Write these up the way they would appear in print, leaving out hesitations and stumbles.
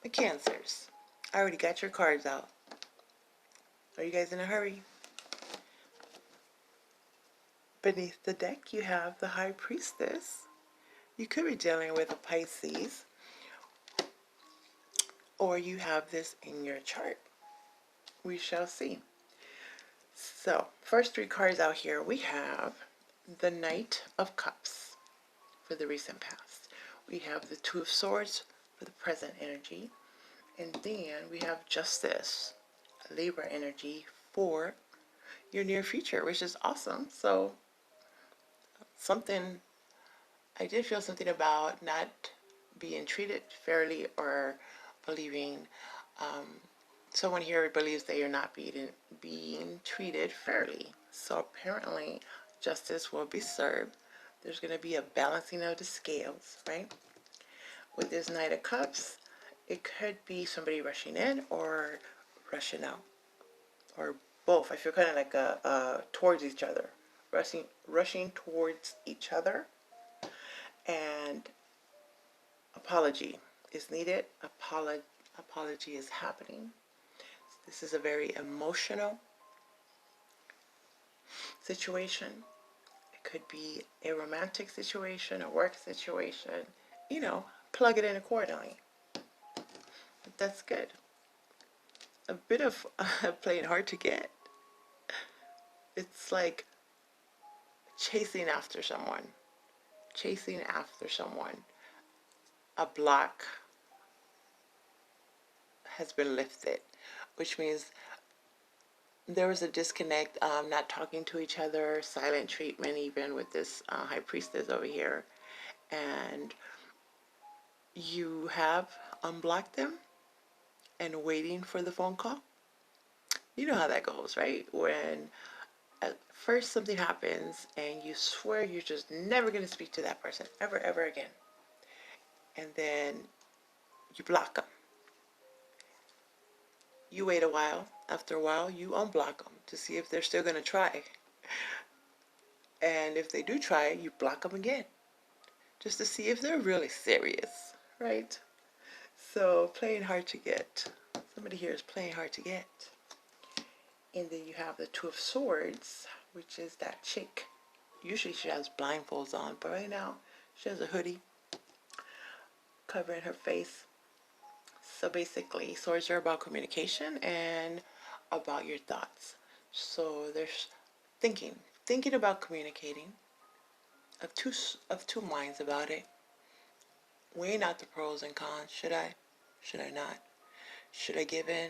The Cancers. I already got your cards out. Are you guys in a hurry? Beneath the deck, you have the High Priestess. You could be dealing with a Pisces, or you have this in your chart. We shall see. So, first three cards out here, we have the Knight of Cups for the recent past. We have the Two of Swords for the present energy. And then we have Justice, Libra energy for your near future, which is awesome. So, I did feel something about not being treated fairly or believing someone here believes they are not being treated fairly. So apparently justice will be served. There's going to be a balancing of the scales, right? With this Knight of Cups, it could be somebody rushing in or rushing out, or both. I feel kind of like towards each other, rushing towards each other. And apology is needed. Apology is happening. This is a very emotional situation. It could be a romantic situation, a work situation. You know, plug it in accordingly. But that's good. A bit of playing hard to get. It's like chasing after someone. Chasing after someone. A block has been lifted, which means there was a disconnect, not talking to each other, silent treatment even with this High Priestess over here. And you have unblocked them and waiting for the phone call. You know how that goes, right? When at first something happens and you swear you're just never going to speak to that person ever, ever again. And then you block them. You wait a while. After a while, you unblock them to see if they're still going to try. And if they do try, you block them again, just to see if they're really serious, right? So playing hard to get. Somebody here is playing hard to get. And then you have the Two of Swords, which is that chick. Usually she has blindfolds on, but right now she has a hoodie covering her face. So basically, swords are about communication and about your thoughts. So there's thinking about communicating, of two minds about it, weighing out the pros and cons. Should I not? Should I give in?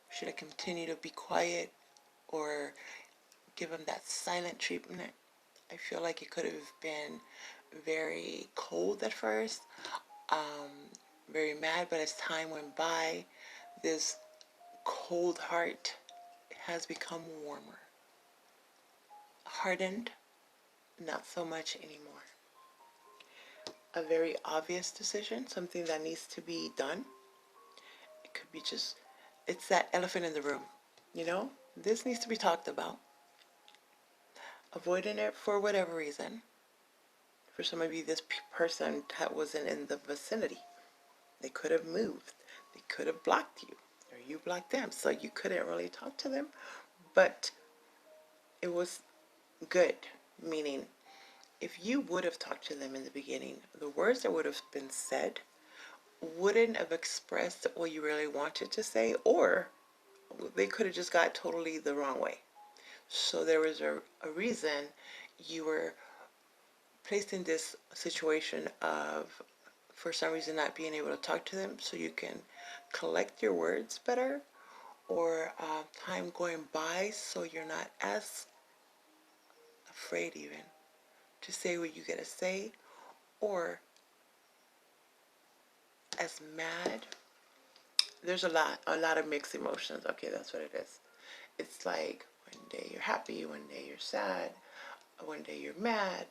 Should I continue to be quiet or give him that silent treatment? I feel like it could have been very cold at first, very mad, but as time went by, this cold heart has become warmer. Hardened, not so much anymore. A very obvious decision, something that needs to be done. It could be just, it's that elephant in the room, you know? This needs to be talked about. Avoiding it for whatever reason. For some of you, this person wasn't in the vicinity. They could have moved. They could have blocked you, or you blocked them, so you couldn't really talk to them. But it was good, meaning if you would have talked to them in the beginning, the words that would have been said wouldn't have expressed what you really wanted to say, or they could have just got totally the wrong way. So there was a reason you were placed in this situation of, for some reason, not being able to talk to them, so you can collect your words better, or time going by so you're not as afraid even to say what you gotta say, or as mad. There's a lot of mixed emotions. Okay, that's what it is. It's like one day you're happy, one day you're sad, one day you're mad,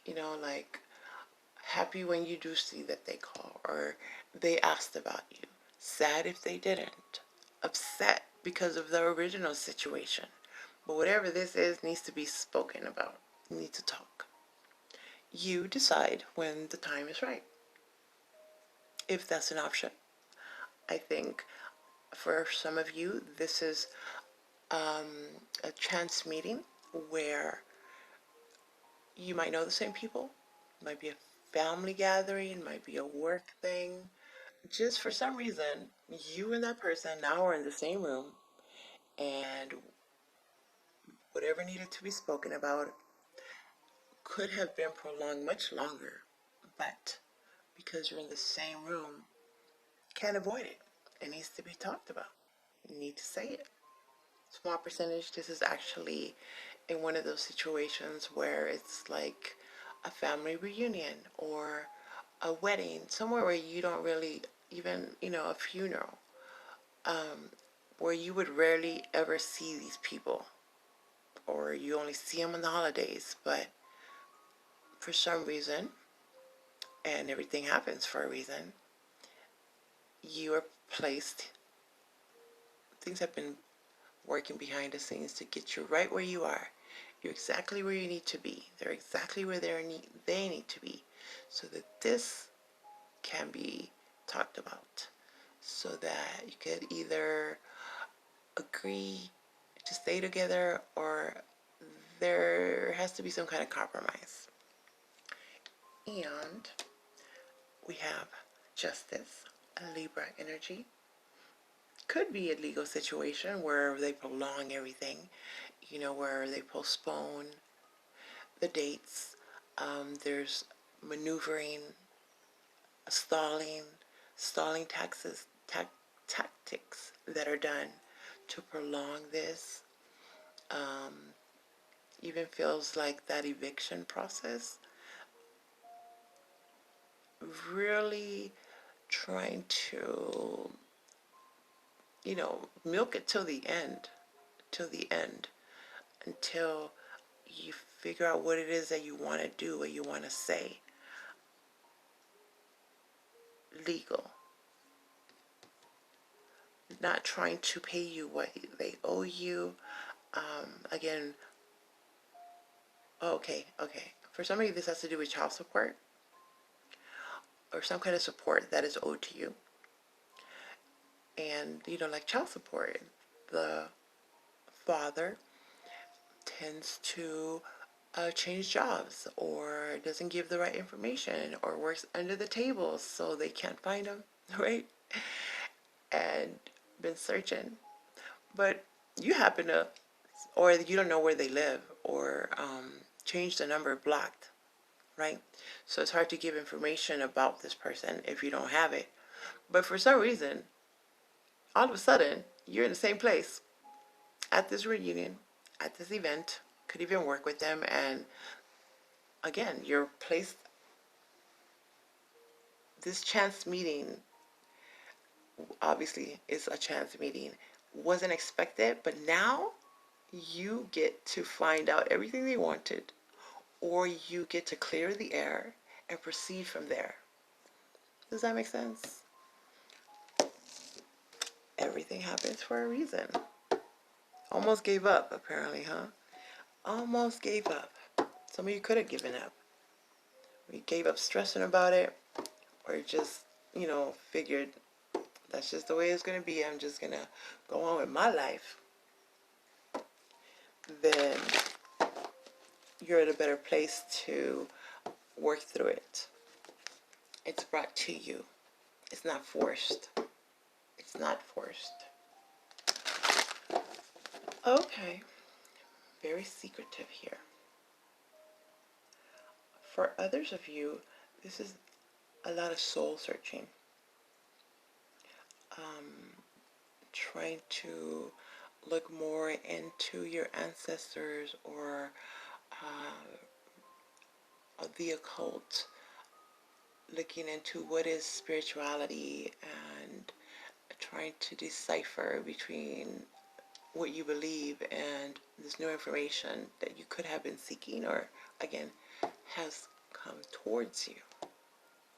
you know, like happy when you do see that they call or they asked about you, sad if they didn't, upset because of the original situation. But whatever this is needs to be spoken about. You need to talk. You decide when the time is right, if that's an option. I think for some of you, this is a chance meeting where you might know the same people. It might be a family gathering, might be a work thing. Just for some reason, you and that person now are in the same room, and whatever needed to be spoken about could have been prolonged much longer, but because you're in the same room, can't avoid it. It needs to be talked about. You need to say it. Small percentage, this is actually in one of those situations where it's like a family reunion or a wedding, somewhere where you don't really even, a funeral, where you would rarely ever see these people, or you only see them on the holidays, but for some reason, and everything happens for a reason, you are placed, things have been working behind the scenes to get you right where you are. You're exactly where you need to be. They're exactly where they need to be, so that this can be talked about, so that you could either agree to stay together or there has to be some kind of compromise. And we have justice, a Libra energy. Could be a legal situation where they prolong everything, where they postpone the dates. There's maneuvering, stalling, stalling tactics that are done to prolong this. Even feels like that eviction process, really trying to, milk it till the end, until you figure out what it is that you want to do, what you want to say. Legal. Not trying to pay you what they owe you. Again, okay. For some of you, this has to do with child support or some kind of support that is owed to you. And, like child support, the father tends to change jobs or doesn't give the right information or works under the table so they can't find them, right? And been searching. But you happen to, or you don't know where they live, or change the number blocked, right? So it's hard to give information about this person if you don't have it. But for some reason, all of a sudden, you're in the same place at this reunion, at this event, could even work with them, and again, you're placed, this chance meeting, obviously it's a chance meeting, wasn't expected, but now you get to find out everything they wanted, or you get to clear the air and proceed from there. Does that make sense? Everything happens for a reason. Almost gave up, apparently, huh? Almost gave up. Some of you could have given up. We gave up stressing about it, or just, figured that's just the way it's going to be. I'm just going to go on with my life. Then you're at a better place to work through it. It's brought to you. It's not forced. It's not forced. Okay. Very secretive here. For others of you, this is a lot of soul searching. Trying to look more into your ancestors or the occult, looking into what is spirituality and trying to decipher between what you believe and this new information that you could have been seeking, or again has come towards you,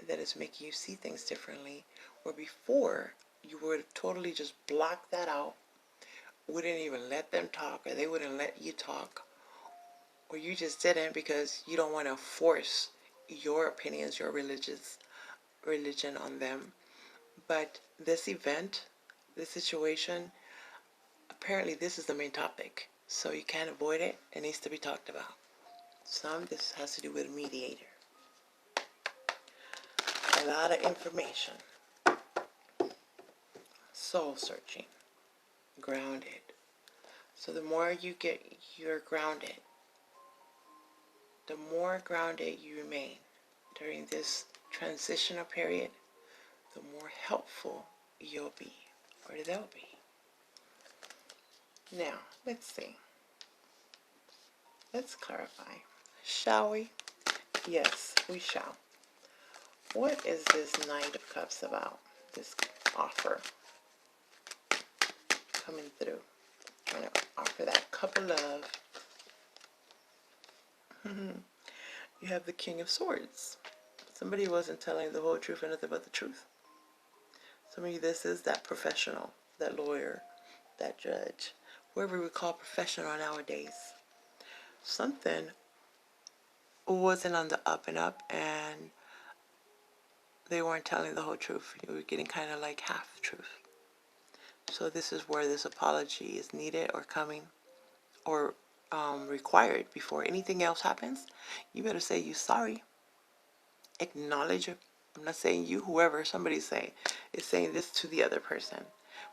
that is making you see things differently, where before you would totally just block that out, wouldn't even let them talk, or they wouldn't let you talk, or you just didn't because you don't want to force your opinions, your religion on them. But this event, this situation, apparently this is the main topic. So you can't avoid it. It needs to be talked about. This has to do with a mediator. A lot of information. Soul searching. Grounded. So the more you're grounded, the more grounded you remain during this transitional period, the more helpful you'll be, or they'll be. Now, let's see. Let's clarify. Shall we? Yes, we shall. What is this Knight of Cups about? This offer coming through. Trying to offer that cup of love. You have the King of Swords. Somebody wasn't telling the whole truth and nothing but the truth. Some of you, this is that professional, that lawyer, that judge, whoever we call professional nowadays. Something wasn't on the up and up, and they weren't telling the whole truth. You were getting kind of like half truth. So this is where this apology is needed or coming or required before anything else happens. You better say you're sorry. Acknowledge it. I'm not saying you, whoever somebody's saying is saying this to the other person.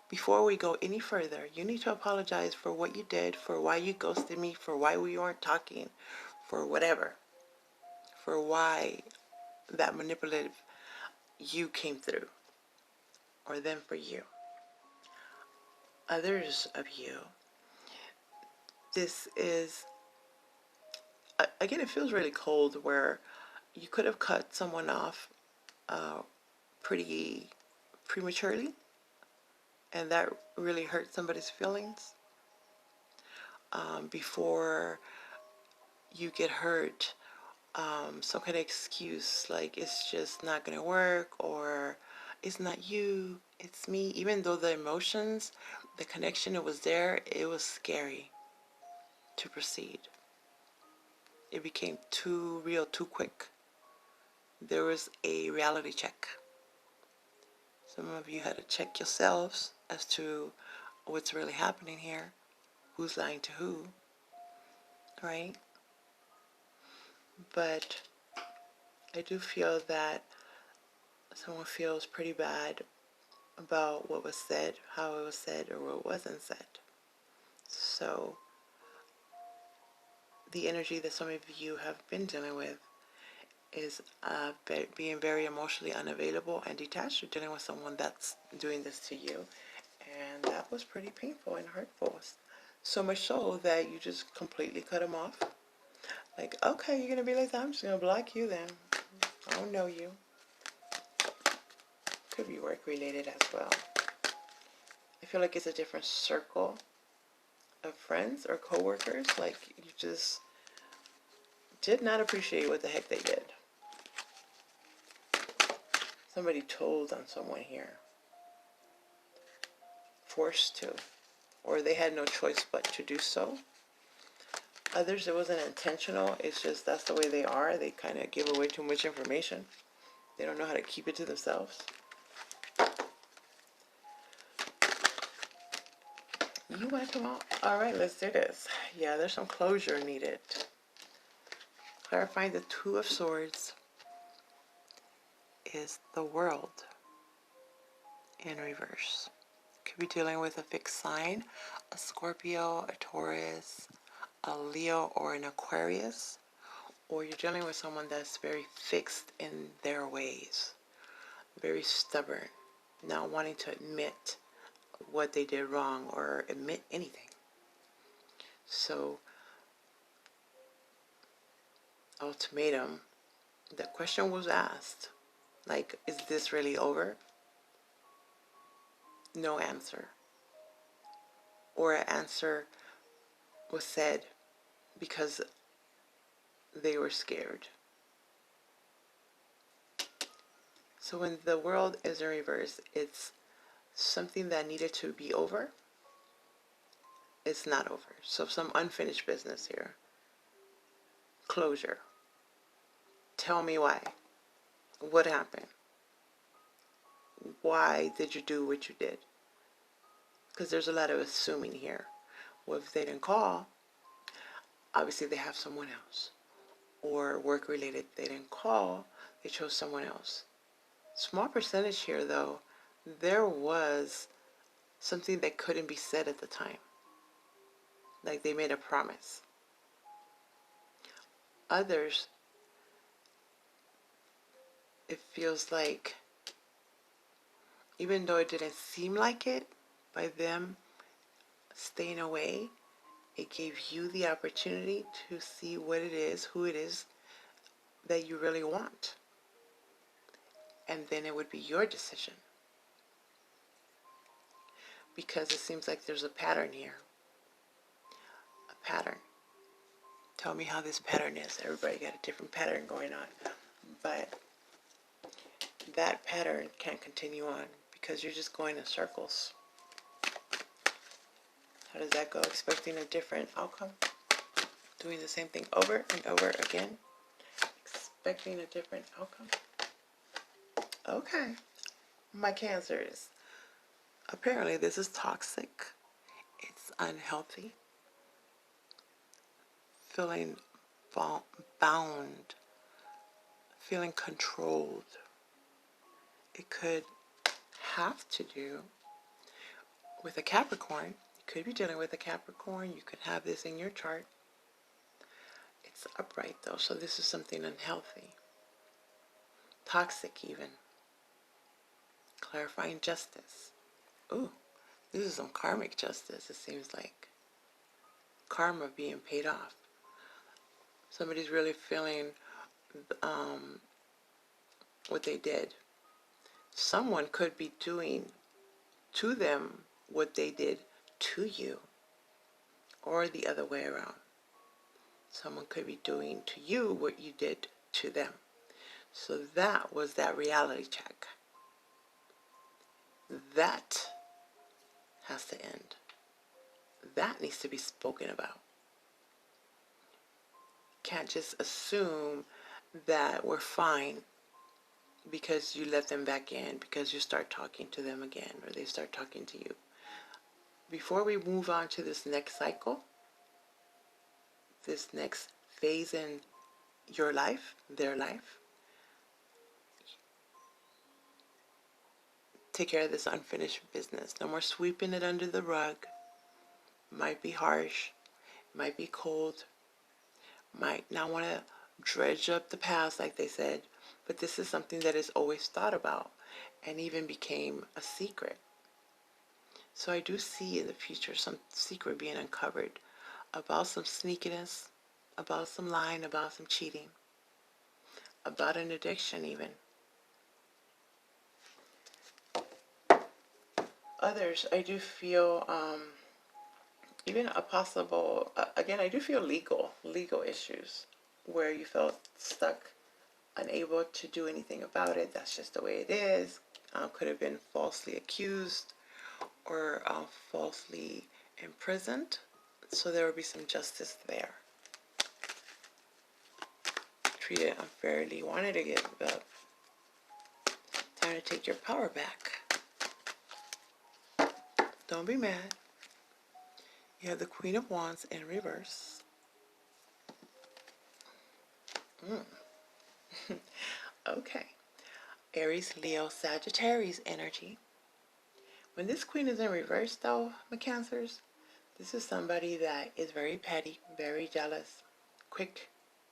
Before we go any further, you need to apologize for what you did, for why you ghosted me, for why we weren't talking, for whatever, for why that manipulative you came through, or them for you. Others of you, this is, again, it feels really cold where you could have cut someone off pretty prematurely, and that really hurt somebody's feelings. Before you get hurt, some kind of excuse like it's just not going to work, or it's not you, it's me. Even though the emotions, the connection, it was there, it was scary to proceed. It became too real, too quick. There was a reality check. Some of you had to check yourselves as to what's really happening here, who's lying to who, right? But I do feel that someone feels pretty bad about what was said, how it was said, or what wasn't said. So the energy that some of you have been dealing with is being very emotionally unavailable and detached. You're dealing with someone that's doing this to you, and that was pretty painful and hurtful. So much so that you just completely cut them off. Like, okay, you're gonna be like that, I'm just gonna block you then. I don't know you. Could be work related as well. I feel like it's a different circle of friends or co-workers. Like, you just did not appreciate what the heck they did. Somebody told on someone here. Forced to. Or they had no choice but to do so. Others, it wasn't intentional. It's just that's the way they are. They kind of give away too much information. They don't know how to keep it to themselves. You want to come out? All right, let's do this. Yeah, there's some closure needed. Clarifying the Two of Swords is the World in reverse. Could be dealing with a fixed sign, a Scorpio, a Taurus, a Leo, or an Aquarius. Or you're dealing with someone that's very fixed in their ways, very stubborn, not wanting to admit what they did wrong or admit anything. So, ultimatum, the question was asked, like, is this really over? No answer. Or an answer was said because they were scared. So when the World is in reverse, it's something that needed to be over. It's not over. So some unfinished business here. Closure. Tell me why. What happened? why did you do what you did? Because there's a lot of assuming here. Well, if they didn't call, obviously they have someone else. Or work related, they didn't call, they chose someone else. Small percentage here though, there was something that couldn't be said at the time. Like they made a promise. Others, it feels like, even though it didn't seem like it, by them staying away, it gave you the opportunity to see what it is, who it is that you really want. And then it would be your decision. Because it seems like there's a pattern here. A pattern. Tell me how this pattern is. Everybody got a different pattern going on. But that pattern can't continue on because you're just going in circles. How does that go? Expecting a different outcome? Doing the same thing over and over again? Expecting a different outcome? Okay. My Cancers. Apparently this is toxic. It's unhealthy. Feeling bound. Feeling controlled. It could have to do with a Capricorn. You could be dealing with a Capricorn. You could have this in your chart. It's upright though, so this is something unhealthy. Toxic even. Clarifying justice. Ooh, this is some karmic justice, it seems like. Karma being paid off. Somebody's really feeling what they did. Someone could be doing to them what they did to you, or the other way around. Someone could be doing to you what you did to them. So that was that reality check. That has to end. That needs to be spoken about. Can't just assume that we're fine because you let them back in, because you start talking to them again, or they start talking to you. Before we move on to this next cycle, this next phase in your life, their life, take care of this unfinished business. No more sweeping it under the rug. Might be harsh, might be cold, might not want to dredge up the past like they said, but this is something that is always thought about and even became a secret. So I do see in the future some secret being uncovered about some sneakiness, about some lying, about some cheating, about an addiction even. Others, I do feel even a possible, again, I do feel legal issues where you felt stuck, unable to do anything about it. That's just the way it is. Could have been falsely accused or falsely imprisoned. So there will be some justice there. Treated unfairly, wanted to give up. Time to take your power back. Don't be mad. You have the Queen of Wands in reverse. Okay. Aries, Leo, Sagittarius energy. When this Queen is in reverse though, my Cancers, this is somebody that is very petty, very jealous, quick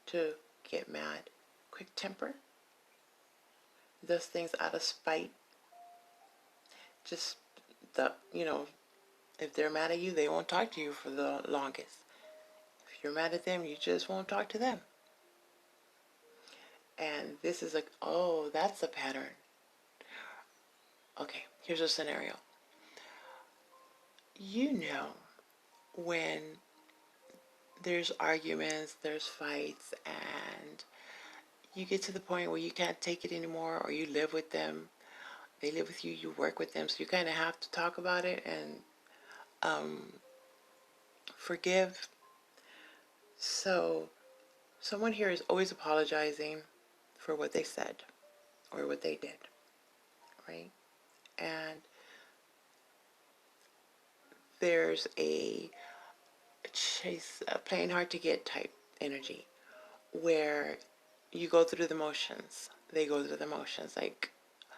to get mad, quick temper, does things out of spite. Just if they're mad at you, they won't talk to you for the longest. If you're mad at them, you just won't talk to them. And this is like, oh, that's a pattern. Okay, here's a scenario. You know, when there's arguments, there's fights, and you get to the point where you can't take it anymore, or you live with them, they live with you, you work with them, so you kind of have to talk about it and forgive. So someone here is always apologizing for what they said or what they did, right? and there's a chase, playing hard to get type energy where you go through the motions. They go through the motions. Like,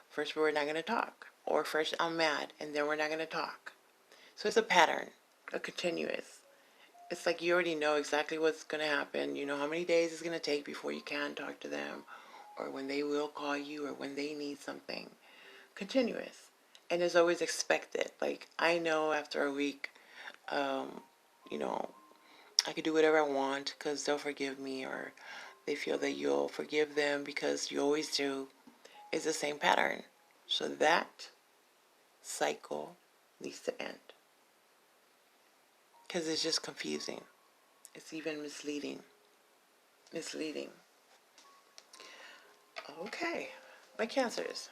first we're not going to talk, or first I'm mad, and then we're not going to talk. So it's a pattern, a continuous. It's like you already know exactly what's going to happen. You know how many days it's going to take before you can talk to them, or when they will call you, or when they need something. Continuous. And it's always expected. Like, I know after a week, you know, I could do whatever I want because they'll forgive me, or they feel that you'll forgive them because you always do. It's the same pattern. So that cycle needs to end because it's just confusing. It's even misleading. Okay, my Cancers.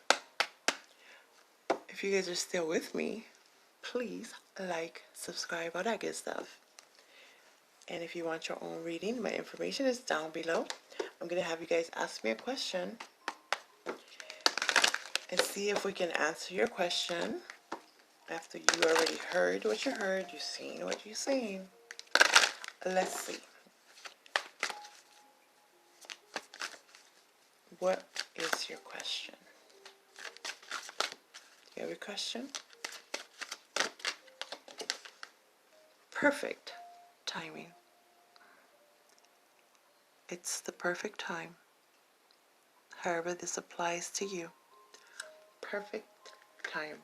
If you guys are still with me, please like, subscribe, all that good stuff. And if you want your own reading, my information is down below. I'm going to have you guys ask me a question and see if we can answer your question after you already heard what you heard, you've seen what you've seen. Let's see. What is your question? Do you have a question? Perfect timing. It's the perfect time. However this applies to you. Perfect time.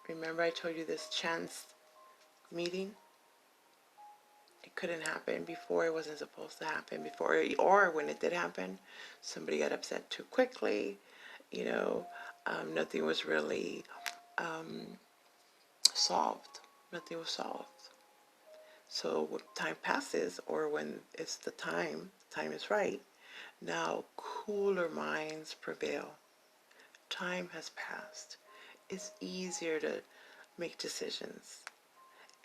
Remember I told you this chance meeting? It couldn't happen before. It wasn't supposed to happen before. Or when it did happen, somebody got upset too quickly. You know, nothing was really solved. Nothing was solved. So when time passes, or when it's the time is right, now cooler minds prevail. Time has passed. It's easier to make decisions.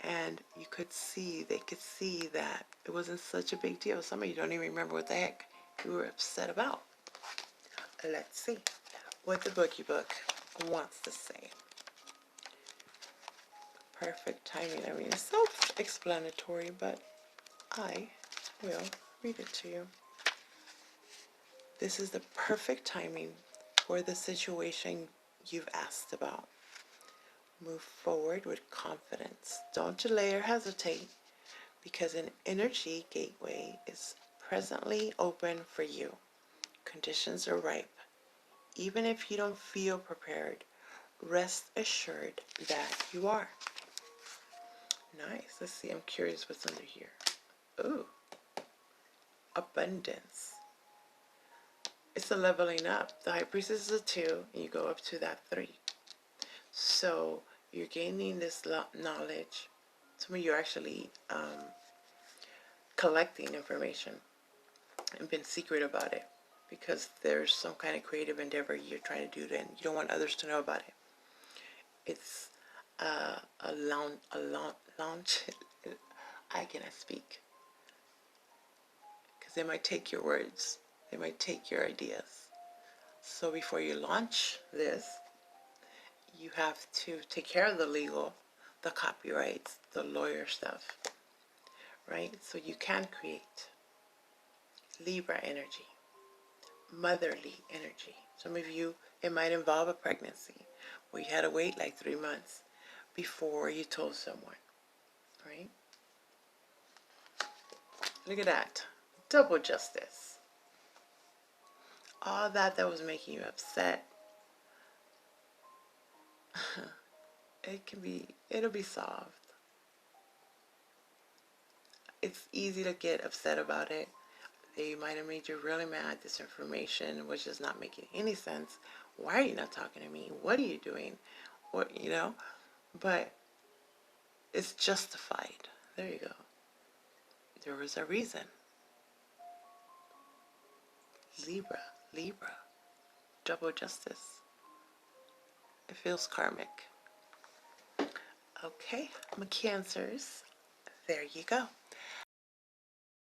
And you could see, they could see that it wasn't such a big deal. Some of you don't even remember what the heck you were upset about. Let's see what the bookie book wants to say. Perfect timing. I mean, it's self-explanatory, but I will read it to you. This is the perfect timing for the situation you've asked about. Move forward with confidence. Don't delay or hesitate, because an energy gateway is presently open for you. Conditions are ripe. Even if you don't feel prepared, rest assured that you are. Nice. Let's see. I'm curious what's under here. Ooh. Abundance. It's a leveling up. The High Priestess is a 2, and you go up to that 3. So you're gaining this knowledge. Some of you are actually collecting information and been secret about it because there's some kind of creative endeavor you're trying to do, and you don't want others to know about it. It's a launch. I cannot speak because they might take your words. They might take your ideas. So before you launch this, you have to take care of the legal, the copyrights, the lawyer stuff, right? So you can create Libra energy, motherly energy. Some of you, it might involve a pregnancy where you had to wait like 3 months before you told someone, right? Look at that. Double justice. All that was making you upset, it'll be solved. It's easy to get upset about it. They might have made you really mad. This information was just not making any sense. Why are you not talking to me? What are you doing? What, you know? But it's justified. There you go. There was a reason. Libra. Double justice. It feels karmic. Okay, my Cancers. There you go.